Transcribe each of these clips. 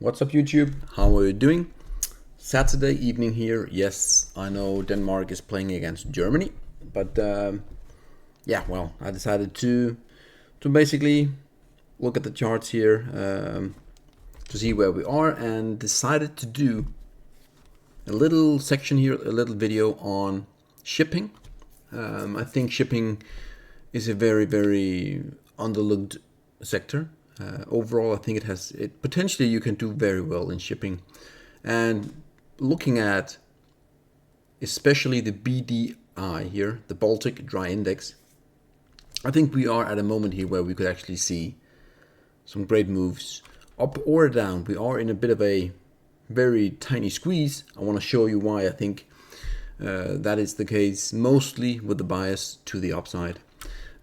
What's up YouTube? How are you doing? Saturday evening here. Yes, I know Denmark is playing against Germany, but yeah, well, I decided to basically look at the charts here to see where we are, and decided to do a little section here, a little video on shipping. I think shipping is a very underlooked sector. Overall, I think it potentially you can do very well in shipping. And looking at especially the BDI here, the Baltic Dry Index, I think we are at a moment here where we could actually see some great moves up or down. We are in a bit of a very tiny squeeze. I want to show you why I think that is the case, mostly with the bias to the upside.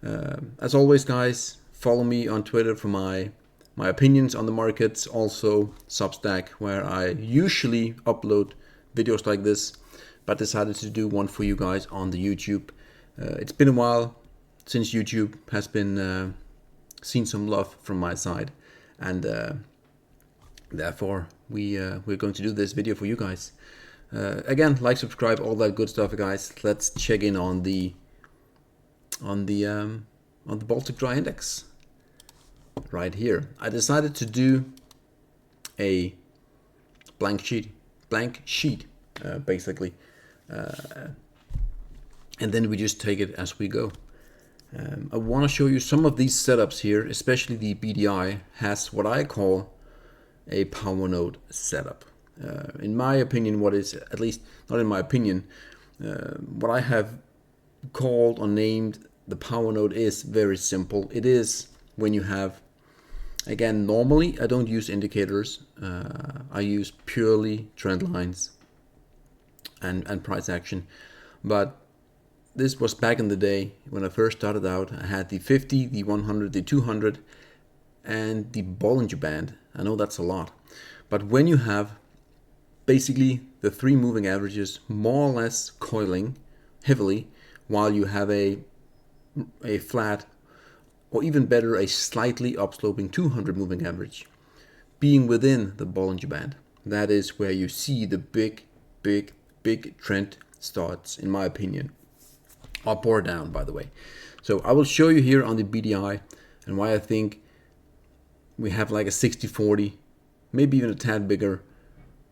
As always, guys, follow me on Twitter for my opinions on the markets. Also Substack, where I usually upload videos like this, but decided to do one for you guys on the YouTube. It's been a while since YouTube has been seen some love from my side, and therefore we're going to do this video for you guys. Again, like, subscribe, all that good stuff, guys. Let's check in on the Baltic Dry Index right here. I decided to do a blank sheet basically, and then we just take it as we go. I want to show you some of these setups here, especially the BDI has what I call a power node setup. In my opinion, what is, at least not in my opinion, what I have called or named the power node is very simple. It is when you have, again, normally I don't use indicators. I use purely trend lines and price action. But this was back in the day when I first started out. I had the 50, the 100, the 200, and the Bollinger Band. I know that's a lot. But when you have basically the three moving averages more or less coiling heavily, while you have a flat, or even better, a slightly upsloping 200 moving average being within the Bollinger Band, that is where you see the big trend starts, in my opinion. Up or down, by the way. So I will show you here on the BDI and why I think we have like a 60-40, maybe even a tad bigger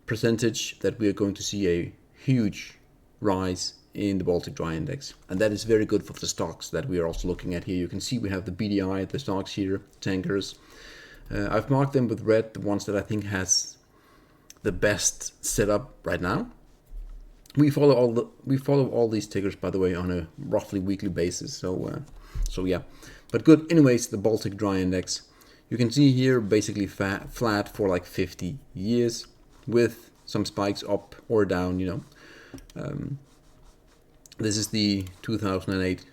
percentage that we are going to see a huge rise in the Baltic Dry Index. And that is very good for the stocks that we are also looking at here. You can see we have the BDI, the stocks here, tankers. I've marked them with red, the ones that I think has the best setup right now. We follow all these tickers, by the way, on a roughly weekly basis. So yeah, but good. Anyways, the Baltic Dry Index, you can see here basically flat for like 50 years with some spikes up or down. You know, this is the 2008,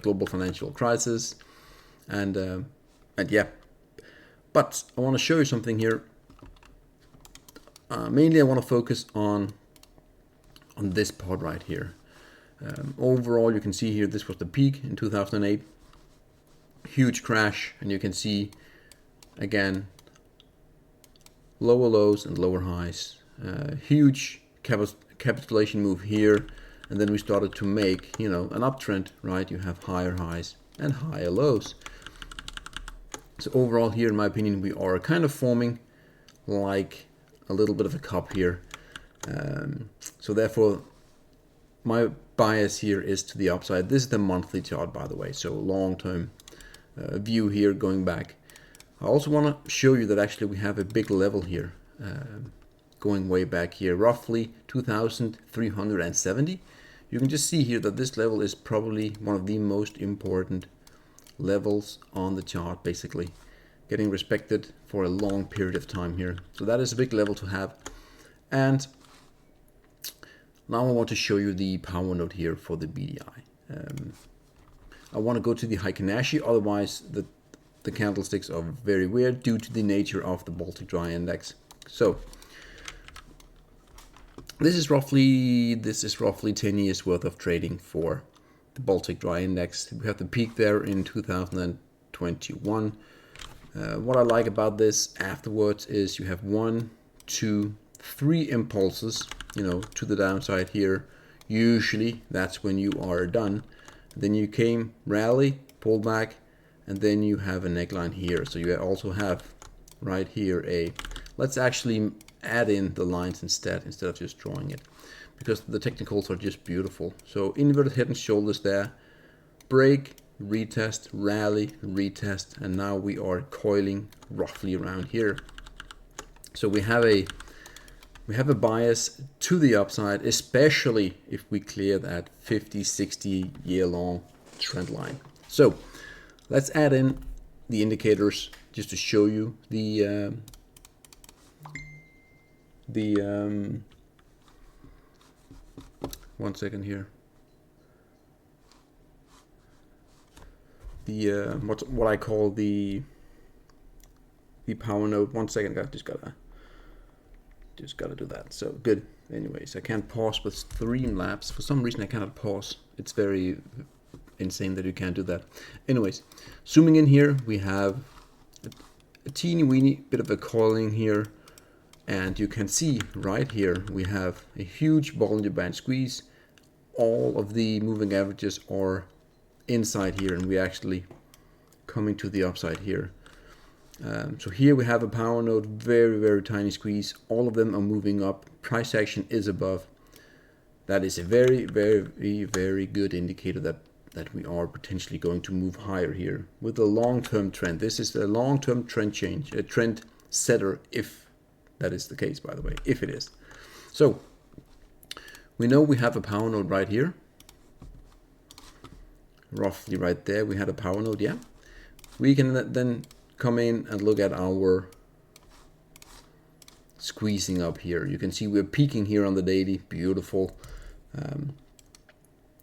global financial crisis, and yeah. But I want to show you something here. Mainly I want to focus on this part right here. Overall, you can see here this was the peak in 2008. Huge crash, and you can see again lower lows and lower highs. Huge capitulation move here, and then we started to make, an uptrend, right? You have higher highs and higher lows. So overall here, in my opinion, we are kind of forming like a little bit of a cup here. So therefore, my bias here is to the upside. This is the monthly chart, by the way, so long-term view here going back. I also want to show you that actually we have a big level here, going way back here, roughly 2,370. You can just see here that this level is probably one of the most important levels on the chart, basically getting respected for a long period of time here. So that is a big level to have. And now I want to show you the power node here for the BDI. I want to go to the Heikin-Ashi, otherwise the candlesticks are very weird due to the nature of the Baltic Dry Index. So this is roughly 10 years worth of trading for the Baltic Dry Index. We have the peak there in 2021. What I like about this afterwards is you have 1, 2, 3 impulses, you know, to the downside here. Usually that's when you are done. Then you came, rally, pull back, and then you have a neckline here. So you also have right here let's actually add in the lines instead of just drawing it, because the technicals are just beautiful. So inverted head and shoulders there, break, retest, rally, retest, and now we are coiling roughly around here. So we have a bias to the upside, especially if we clear that 50, 60 year long trend line. So let's add in the indicators just to show you the one second here. What I call the power node. 1 second, guys. Just gotta do that. So good. Anyways, I can't pause with Streamlabs. For some reason I cannot pause. It's very insane that you can't do that. Anyways, zooming in here, we have a teeny weeny bit of a coiling here, and you can see right here we have a huge Bollinger Band squeeze. All of the moving averages are inside here, and we're actually coming to the upside here. So here we have a power node, very tiny squeeze. All of them are moving up. Price action is above. That is a very good indicator that we are potentially going to move higher here with a long-term trend. This is a long-term trend change, a trend setter, if that is the case, by the way, if it is. So we know we have a power node right here, roughly right there. We had a power node, yeah. We can then come in and look at our squeezing up here. You can see we're peaking here on the daily. Beautiful.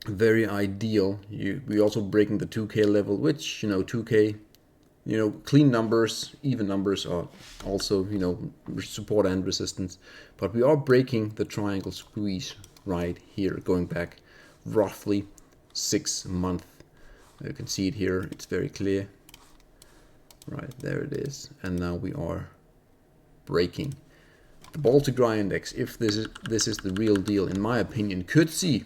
Very ideal. We're also breaking the 2K level, which, you know, 2K, you know, clean numbers, even numbers are also, you know, support and resistance. But we are breaking the triangle squeeze right here, going back roughly 6 months. You can see it here. It's very clear. Right, there it is. And now we are breaking. The Baltic Dry Index, if this is the real deal, in my opinion, could see,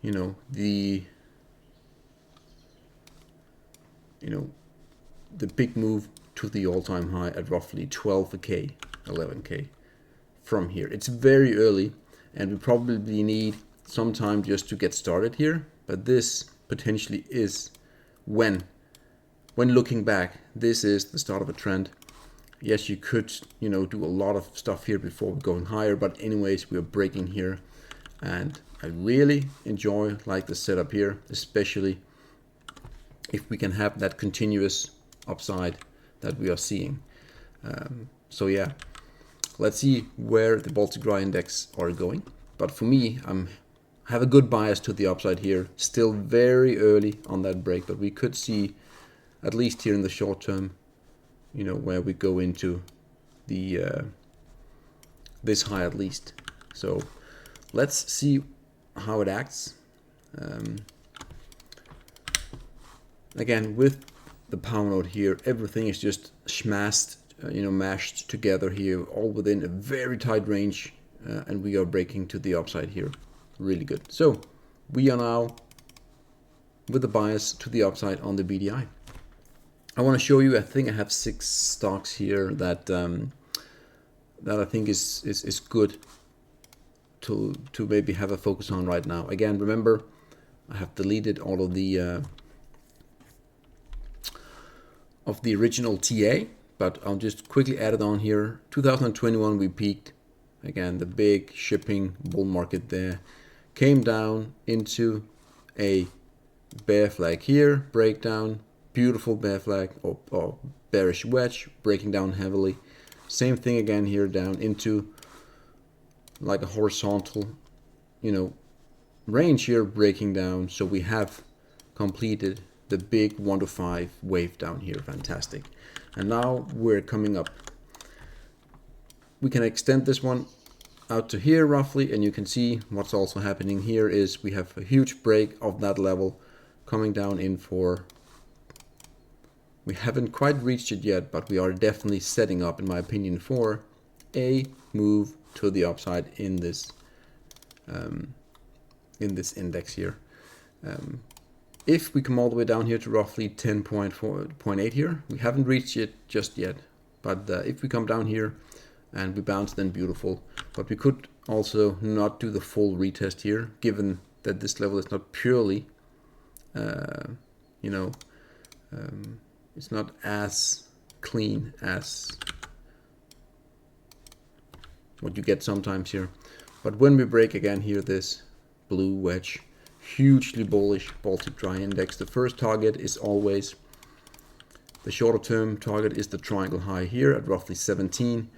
you know, the big move to the all-time high at roughly 12K, 11K from here. It's very early, and we probably need some time just to get started here, but this potentially is when looking back, this is the start of a trend. Yes, you could, you know, do a lot of stuff here before going higher, but anyways, we're breaking here, and I really enjoy like the setup here, especially if we can have that continuous upside that we are seeing. So yeah, let's see where the Baltic Dry Index are going. But for me, have a good bias to the upside here. Still very early on that break, but we could see, at least here in the short term, you know, where we go into the this high at least. So let's see how it acts. Again, with the power node here, everything is just smashed, mashed together here, all within a very tight range, and we are breaking to the upside here. Really good. So we are now with the bias to the upside on the BDI. I want to show you, I think I have 6 stocks here that that I think is good to maybe have a focus on right now. Again, remember, I have deleted all of the original TA, but I'll just quickly add it on here. 2021 we peaked. Again, the big shipping bull market there. Came down into a bear flag here, breakdown, beautiful bear flag or bearish wedge, breaking down heavily. Same thing again here, down into like a horizontal, range here, breaking down. So we have completed the big 1 to 5 wave down here. Fantastic. And now we're coming up. We can extend this one out to here roughly, and you can see what's also happening here is we have a huge break of that level, coming down in for We haven't quite reached it yet, but we are definitely setting up, in my opinion, for a move to the upside in this index here. If we come all the way down here to roughly 10.8 here, we haven't reached it just yet, but if we come down here and we bounce, then beautiful. But we could also not do the full retest here, given that this level is not purely, it's not as clean as what you get sometimes here. But when we break again here, this blue wedge, hugely bullish Baltic Dry Index, the first target is always, the shorter term target is the triangle high here at roughly 17.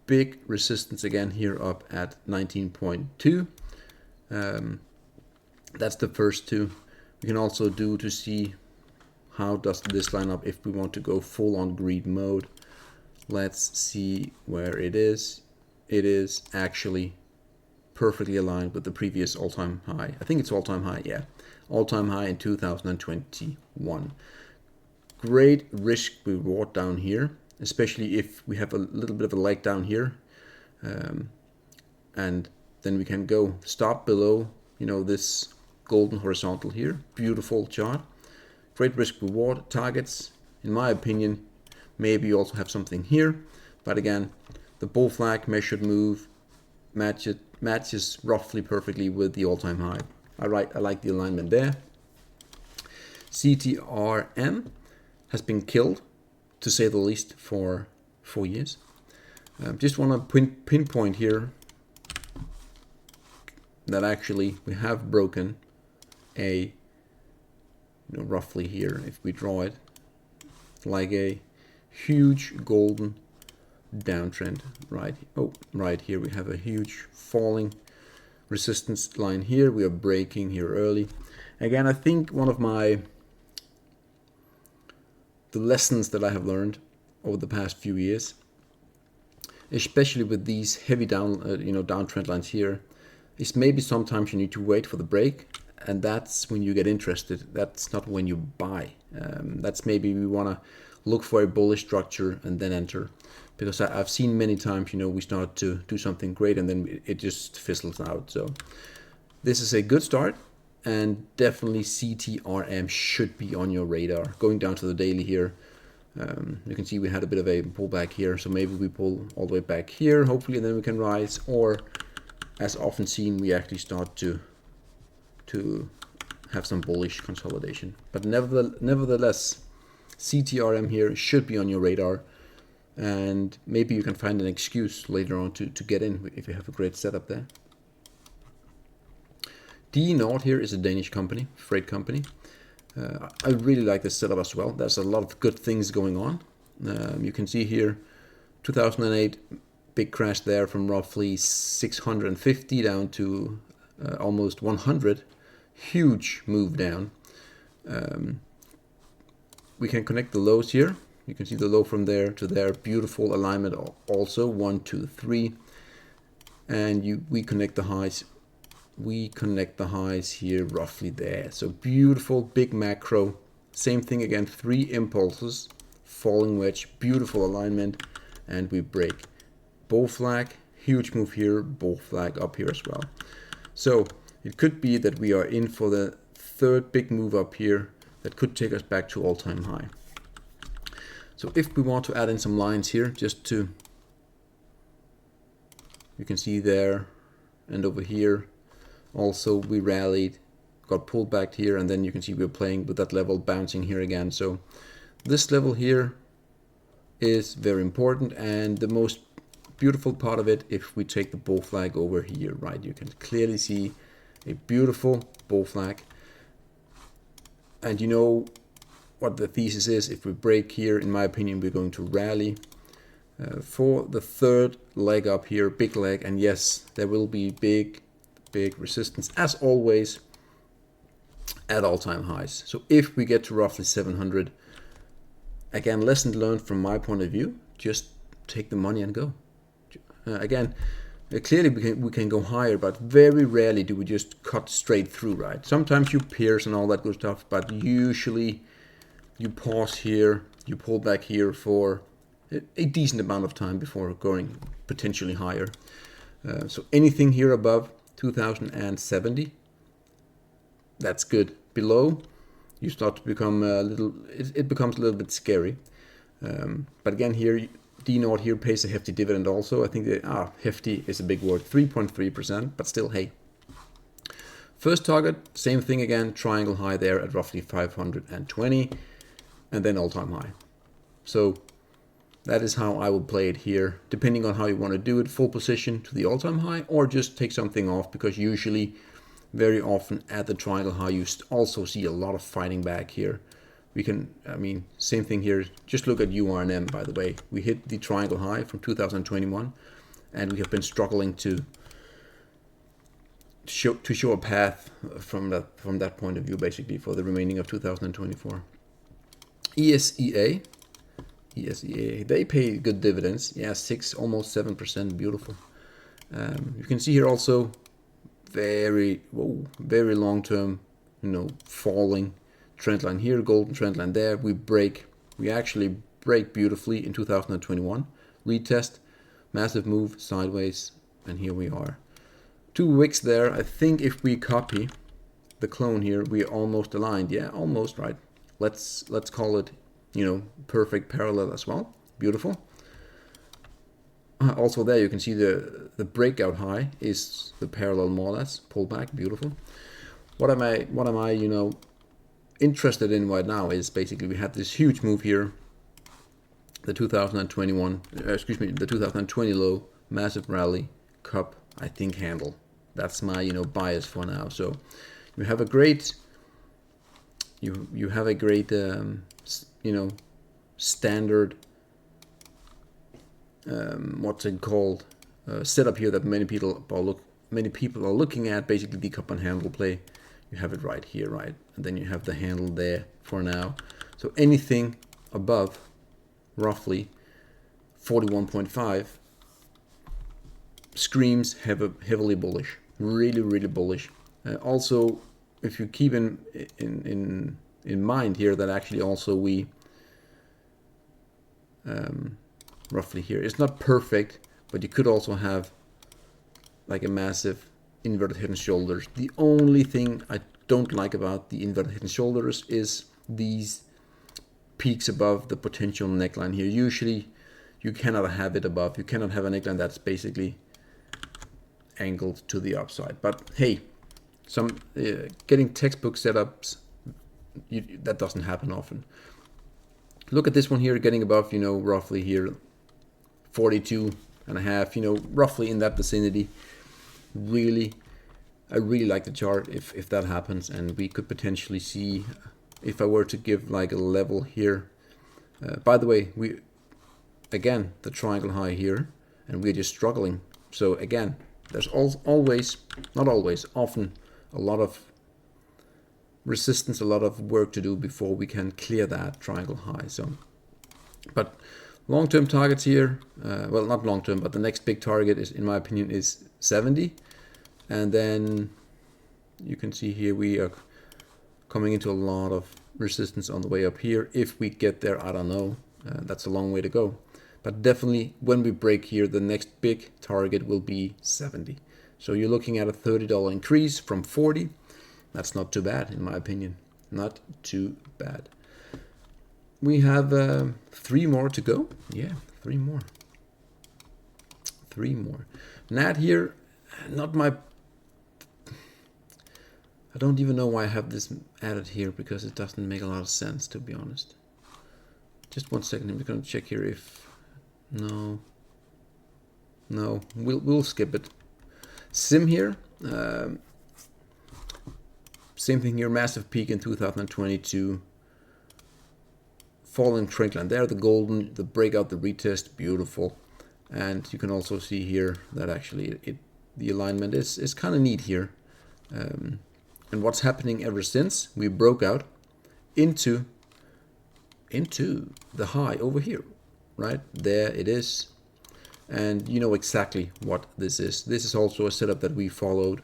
Big resistance again here up at 19.2. That's the first two. We can also do to see how does this line up if we want to go full on greed mode. Let's see where it is. It is actually perfectly aligned with the previous all-time high. I think it's all-time high, yeah. All-time high in 2021. Great risk reward down here, especially if we have a little bit of a leg down here. And then we can go stop below, this golden horizontal here. Beautiful chart. Great risk reward targets. In my opinion, maybe you also have something here. But again, the bull flag measured move matches roughly perfectly with the all-time high. I like the alignment there. CTRM has been killed, to say the least, for 4 years. Just want to pinpoint here that actually we have broken a, roughly here, if we draw it, like a huge golden downtrend, right? Oh, right here we have a huge falling resistance line here. We are breaking here early. Again, I think one of the lessons that I have learned over the past few years, especially with these heavy downtrend lines here, is maybe sometimes you need to wait for the break, and that's when you get interested. That's not when you buy. That's maybe we want to look for a bullish structure and then enter, because I've seen many times, we start to do something great and then it just fizzles out. So this is a good start, and definitely CTRM should be on your radar. Going down to the daily here, you can see we had a bit of a pullback here, so maybe we pull all the way back here, hopefully, and then we can rise, or as often seen, we actually start to have some bullish consolidation. But nevertheless, CTRM here should be on your radar, and maybe you can find an excuse later on to get in if you have a great setup there. D Nord here is a Danish company, freight company. I really like this setup as well. There's a lot of good things going on. You can see here 2008 big crash there from roughly 650 down to almost 100. Huge move down. We can connect the lows here. You can see the low from there to there. Beautiful alignment also, 1, 2, 3. And we connect the highs. We connect the highs here roughly there. So beautiful, big macro. Same thing again, 3 impulses, falling wedge, beautiful alignment, and we break. Bull flag, huge move here, bull flag up here as well. So it could be that we are in for the third big move up here that could take us back to all-time high. So if we want to add in some lines here, you can see there and over here, also we rallied, got pulled back here, and then you can see we're playing with that level, bouncing here again. So this level here is very important, and the most beautiful part of it, if we take the bull flag over here, right, you can clearly see a beautiful bull flag. And you know what the thesis is. If we break here, in my opinion, we're going to rally for the third leg up here, big leg, and yes, there will be big resistance as always at all-time highs. So if we get to roughly 700, again, lesson learned from my point of view, just take the money and go. Again, clearly we can go higher, but very rarely do we just cut straight through, right? Sometimes you pierce and all that good stuff, but usually you pause here, You pull back here for a decent amount of time before going potentially higher. So anything here above 2070, that's good. Below, you start to become a little, it becomes a little bit scary. But again, here, D0 here pays a hefty dividend also. I think that, hefty is a big word, 3.3%, but still, hey. First target, same thing again, triangle high there at roughly 520, and then all-time high. So that is how I would play it here, depending on how you want to do it, full position to the all-time high, or just take something off, because usually, very often at the triangle high, you also see a lot of fighting back here. We can, I mean, same thing here, just look at URNM, by the way. We hit the triangle high from 2021, and we have been struggling to show a path from that point of view, basically, for the remaining of 2024. ESEA, they pay good dividends. Yeah, almost 7%, beautiful. You can see here also very long-term, falling trend line here, golden trend line there. We actually break beautifully in 2021. Retest, massive move sideways, and here we are. 2 wicks there. I think if we copy the clone here, we're almost aligned. Yeah, almost, right. Let's call it, perfect parallel as well. Beautiful. Also there you can see the breakout high is the parallel more or less. Pull back, beautiful. What am I, interested in right now is basically we had this huge move here. The 2020 low, massive rally, cup, I think handle. That's my bias for now. So you have a great standard what's it called, setup here that many people are looking at, basically the cup and handle play. You have it right here, right, and then you have the handle there for now. So anything above roughly 41.5 screams heavily bullish, really bullish. Also, if you keep in mind here that actually also we roughly here, it's not perfect, but you could also have like a massive inverted head and shoulders. The only thing I don't like about the inverted head and shoulders is these peaks above the potential neckline here. Usually you cannot have it above. You cannot have a neckline that's basically angled to the upside. But hey, some getting textbook setups, that doesn't happen often. Look at this one here, getting above, roughly here 42.5, roughly in that vicinity. I really like the chart if that happens, and we could potentially see, if I were to give like a level here. By the way, again, the triangle high here, and we're just struggling. So again, there's often a lot of resistance, a lot of work to do before we can clear that triangle high. So, but long-term targets here, well, not long-term, but the next big target is, in my opinion, is 70. And then you can see here we are coming into a lot of resistance on the way up here. If we get there, I don't know. That's a long way to go. But definitely when we break here, the next big target will be 70. So you're looking at a $30 increase from 40. That's not too bad, in my opinion. Not too bad. We have 3 more to go. Yeah, 3 more. 3 more. Nat here, not my... I don't even know why I have this added here, because it doesn't make a lot of sense, to be honest. Just 1 second, I'm going to check here if... No, we'll skip it. Sim here, same thing here, massive peak in 2022. Falling trend line there, the golden, the breakout, the retest, beautiful. And you can also see here that actually the alignment is kind of neat here. And what's happening ever since we broke out into the high over here, right? There it is. And you know exactly what this is. This is also a setup that we followed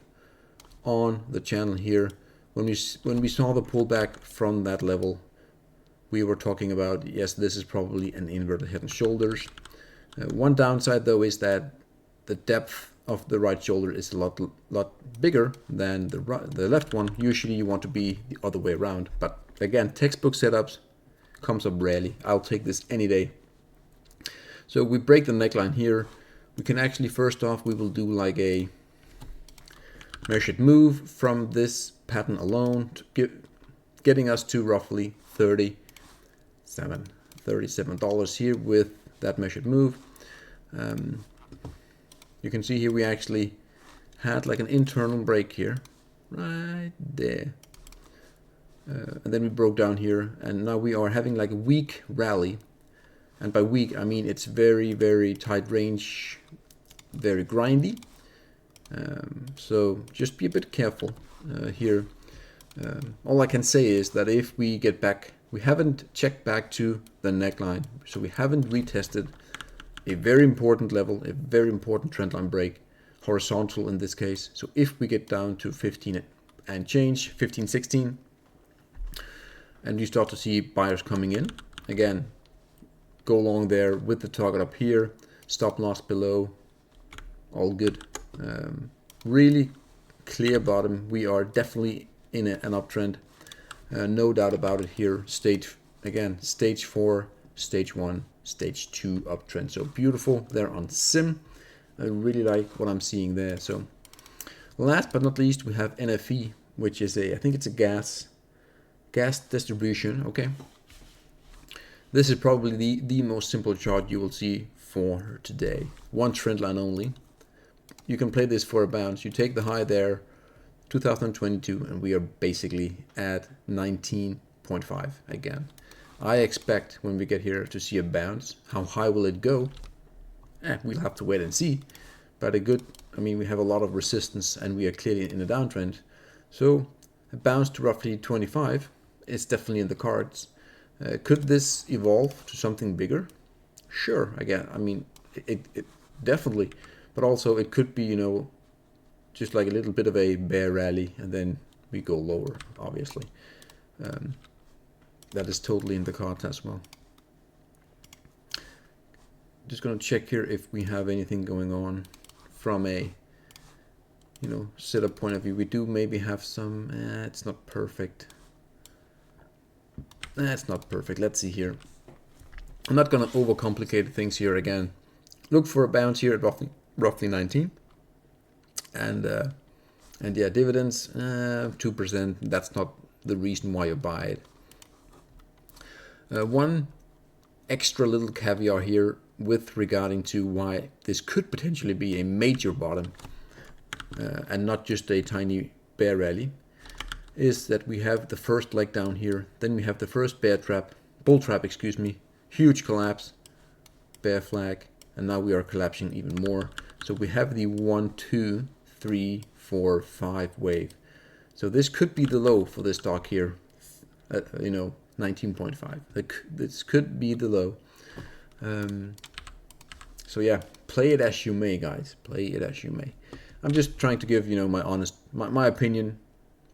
on the channel here when we saw the pullback from that level we were talking about, yes, this is probably an inverted head and shoulders. One downside though is that the depth of the right shoulder is a lot bigger than the left one. Usually you want to be the other way around, but again, textbook setups comes up rarely. I'll take this any day. So we break the neckline here. We can actually, first off, we will do like a measured move from this pattern alone, to getting us to roughly $37 here with that measured move. You can see here we actually had like an internal break here, right there. And then we broke down here, and now we are having like a weak rally. And by weak, I mean it's very, very tight range, very grindy. So just be a bit careful here. All I can say is that if we get back, we haven't checked back to the neckline, so we haven't retested a very important level, a very important trendline break, horizontal in this case. So if we get down to 15 and change, 15, 16, and you start to see buyers coming in, again, go along there with the target up here, stop loss below, all good. Really clear bottom. We are definitely in an uptrend, no doubt about it here. Stage 4, stage 1, stage 2 uptrend. So beautiful there on sim. I really like what I'm seeing there. So last but not least, we have NFE, which is I think it's a gas distribution. Okay, this is probably the most simple chart you will see for today. One trend line only. You can play this for a bounce. You take the high there, 2022, and we are basically at 19.5 again. I expect when we get here to see a bounce. How high will it go? We'll have to wait and see. But we have a lot of resistance and we are clearly in a downtrend. So a bounce to roughly 25 is definitely in the cards. Could this evolve to something bigger? Sure, again, I mean, it definitely. But also it could be, just like a little bit of a bear rally and then we go lower, obviously. That is totally in the cards as well. Just going to check here if we have anything going on from a, setup point of view. We do maybe have some, it's not perfect. That's not perfect. Let's see here. I'm not going to overcomplicate things here again. Look for a bounce here at roughly 19. And yeah, dividends, 2%. That's not the reason why you buy it. One extra little caveat here with regarding to why this could potentially be a major bottom and not just a tiny bear rally is that we have the first leg down here, then we have the first bull trap, huge collapse, bear flag, and now we are collapsing even more. So we have the 1, 2, 3, 4, 5 wave. So this could be the low for this stock here, 19.5. This could be the low. So yeah, play it as you may, guys. Play it as you may. I'm just trying to give my opinion,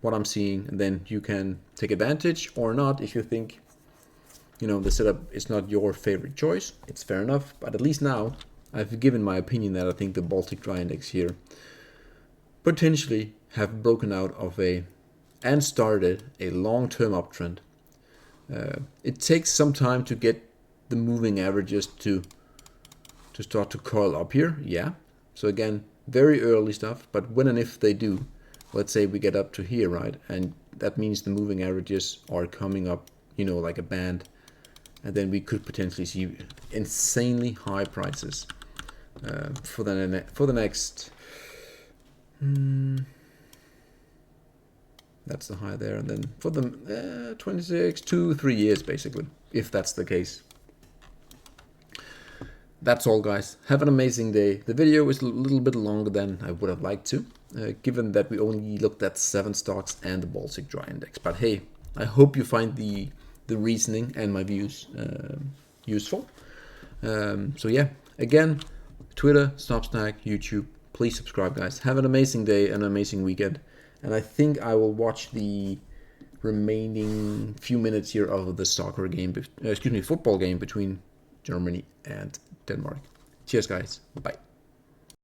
what I'm seeing, and then you can take advantage or not if you think the setup is not your favorite choice. It's fair enough, but at least now I've given my opinion that I think the Baltic Dry Index here potentially have broken out of and started a long-term uptrend. It takes some time to get the moving averages to start to curl up here, yeah. So again, very early stuff, but when and if they do, let's say we get up to here, right, and that means the moving averages are coming up, like a band, and then we could potentially see insanely high prices for the next. That's the high there, and then for the 26 to 3 years, basically, if that's the case. That's all, guys. Have an amazing day. The video is a little bit longer than I would have liked to, given that we only looked at 7 stocks and the Baltic Dry Index. But hey, I hope you find the reasoning and my views useful. So yeah, again, Twitter, Substack, YouTube. Please subscribe, guys. Have an amazing day and an amazing weekend. And I think I will watch the remaining few minutes here of the football game between Germany and Denmark. Cheers, guys. Bye.